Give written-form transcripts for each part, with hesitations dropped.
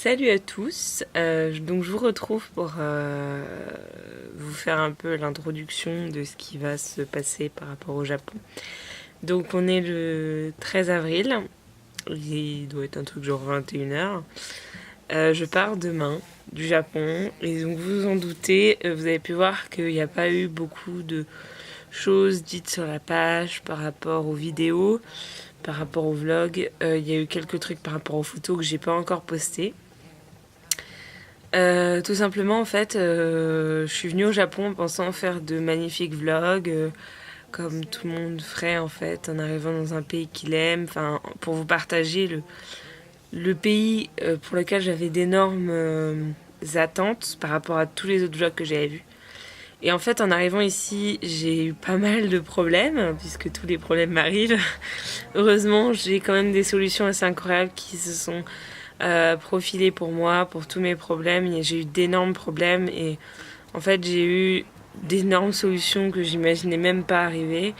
Salut à tous, donc je vous retrouve pour vous faire un peu l'introduction de ce qui va se passer par rapport au Japon. Donc on est le 13 avril, il doit être un truc genre 21h. Je pars demain du Japon et donc vous vous en doutez, vous avez pu voir qu'il n'y a pas eu beaucoup de choses dites sur la page par rapport aux vidéos, par rapport au vlog. Il y a eu quelques trucs par rapport aux photos que j'ai pas encore postées. Tout simplement, en fait, je suis venue au Japon en pensant faire de magnifiques vlogs, comme tout le monde ferait en fait, en arrivant dans un pays qu'il aime, enfin, pour vous partager le pays pour lequel j'avais d'énormes attentes par rapport à tous les autres vlogs que j'avais vus. Et en fait, en arrivant ici, j'ai eu pas mal de problèmes, puisque tous les problèmes m'arrivent. Heureusement, j'ai quand même des solutions assez incroyables qui se sont profilées pour moi, pour tous mes problèmes. J'ai eu d'énormes problèmes et en fait, j'ai eu d'énormes solutions que j'imaginais même pas arriver.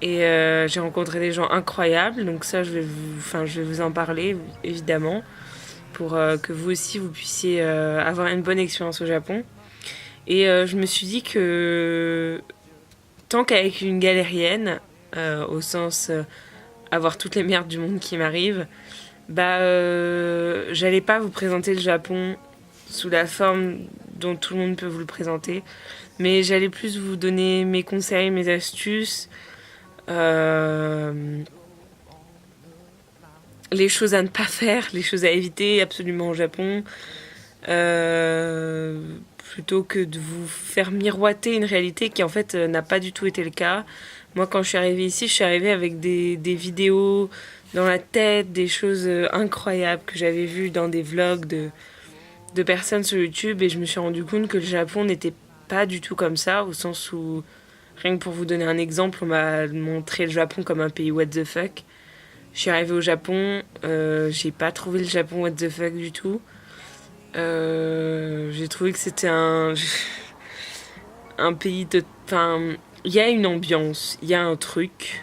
Et j'ai rencontré des gens incroyables, donc ça, je vais vous en parler, évidemment, pour que vous aussi, vous puissiez avoir une bonne expérience au Japon. Et je me suis dit que tant qu'avec une galérienne, au sens avoir toutes les merdes du monde qui m'arrivent, j'allais pas vous présenter le Japon sous la forme dont tout le monde peut vous le présenter, mais j'allais plus vous donner mes conseils, mes astuces, les choses à ne pas faire, les choses à éviter absolument au Japon. Euh, Plutôt que de vous faire miroiter une réalité qui en fait n'a pas du tout été le cas. Moi quand je suis arrivée ici, je suis arrivée avec des vidéos dans la tête, des choses incroyables que j'avais vues dans des vlogs de personnes sur YouTube et je me suis rendu compte que le Japon n'était pas du tout comme ça, au sens où, rien que pour vous donner un exemple, on m'a montré le Japon comme un pays what the fuck. Je suis arrivée au Japon, j'ai pas trouvé le Japon what the fuck du tout. J'ai trouvé que c'était un pays de... Enfin, il y a une ambiance, il y a un truc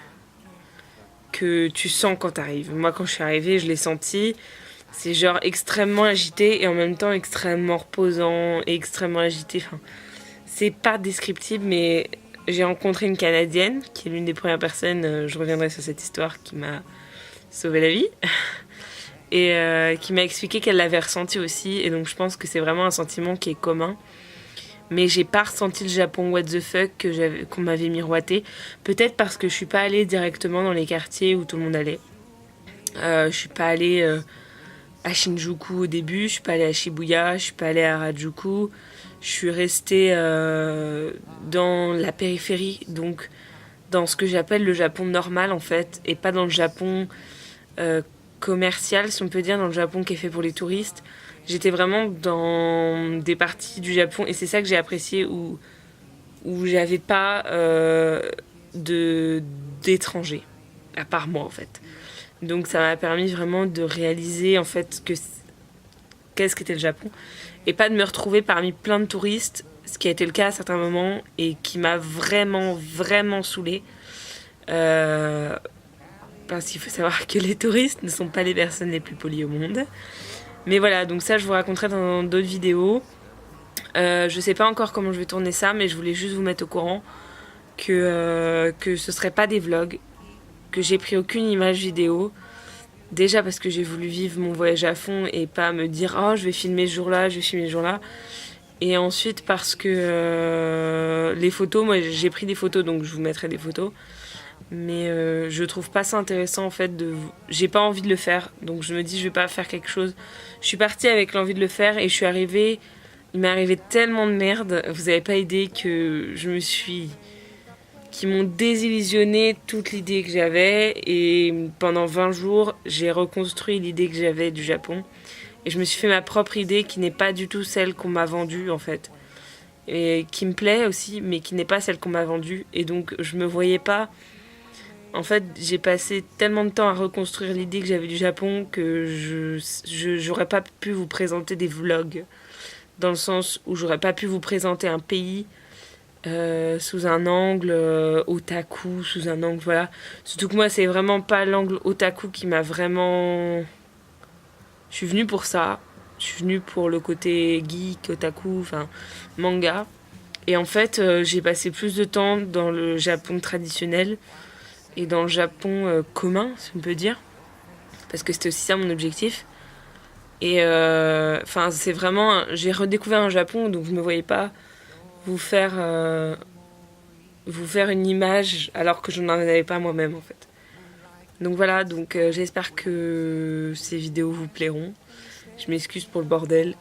que tu sens quand t'arrives. Moi, quand je suis arrivée, je l'ai senti. C'est genre extrêmement agité et en même temps extrêmement reposant et extrêmement agité. Enfin, c'est pas descriptible, mais j'ai rencontré une Canadienne qui est l'une des premières personnes, je reviendrai sur cette histoire, qui m'a sauvé la vie. Et qui m'a expliqué qu'elle l'avait ressenti aussi. Et donc je pense que c'est vraiment un sentiment qui est commun. Mais j'ai pas ressenti le Japon what the fuck qu'on m'avait miroité. Peut-être parce que je suis pas allée directement dans les quartiers où tout le monde allait. Je suis pas allée à Shinjuku au début, je suis pas allée à Shibuya, je suis pas allée à Harajuku. Je suis restée dans la périphérie, donc dans ce que j'appelle le Japon normal en fait, et pas dans le Japon commercial, si on peut dire, dans le Japon qui est fait pour les touristes. J'étais vraiment dans des parties du Japon et c'est ça que j'ai apprécié où j'avais pas d'étrangers, à part moi en fait. Donc ça m'a permis vraiment de réaliser en fait qu'est-ce qu'était le Japon et pas de me retrouver parmi plein de touristes, ce qui a été le cas à certains moments et qui m'a vraiment vraiment saoulée. Parce qu'il faut savoir que les touristes ne sont pas les personnes les plus polies au monde. Mais voilà, donc ça je vous raconterai dans d'autres vidéos. Je sais pas encore comment je vais tourner ça, mais je voulais juste vous mettre au courant que ce serait pas des vlogs, que j'ai pris aucune image vidéo. Déjà parce que j'ai voulu vivre mon voyage à fond et pas me dire oh je vais filmer ce jour-là, je vais filmer ce jour-là. Et ensuite parce que les photos, moi j'ai pris des photos donc je vous mettrai des photos. Mais je trouve pas ça intéressant en fait j'ai pas envie de le faire, donc je me dis je vais pas faire quelque chose. Je suis partie avec l'envie de le faire et je suis arrivée, il m'est arrivé tellement de merde, vous avez pas idée que qui m'ont désillusionné toute l'idée que j'avais et pendant 20 jours j'ai reconstruit l'idée que j'avais du Japon et je me suis fait ma propre idée qui n'est pas du tout celle qu'on m'a vendue en fait et qui me plaît aussi mais qui n'est pas celle qu'on m'a vendue et donc je me voyais pas. En fait, j'ai passé tellement de temps à reconstruire l'idée que j'avais du Japon que j'aurais pas pu vous présenter des vlogs. Dans le sens où j'aurais pas pu vous présenter un pays sous un angle otaku, sous un angle, voilà. Surtout que moi, c'est vraiment pas l'angle otaku qui m'a vraiment... Je suis venue pour ça. Je suis venue pour le côté geek, otaku, enfin manga. Et en fait, j'ai passé plus de temps dans le Japon traditionnel et dans le Japon commun, si on peut dire. Parce que c'était aussi ça mon objectif. Et enfin, c'est vraiment. J'ai redécouvert un Japon, donc vous ne me voyez pas vous faire, vous faire une image alors que je n'en avais pas moi-même en fait. Donc voilà, donc j'espère que ces vidéos vous plairont. Je m'excuse pour le bordel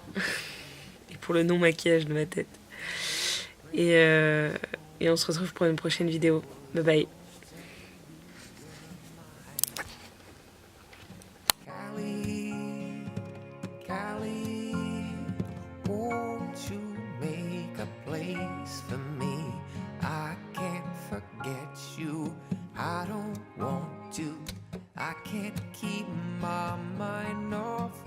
et pour le non-maquillage de ma tête. Et, euh, et on se retrouve pour une prochaine vidéo. Bye bye. Callie, won't you make a place for me? I can't forget you. I don't want to. I can't keep my mind off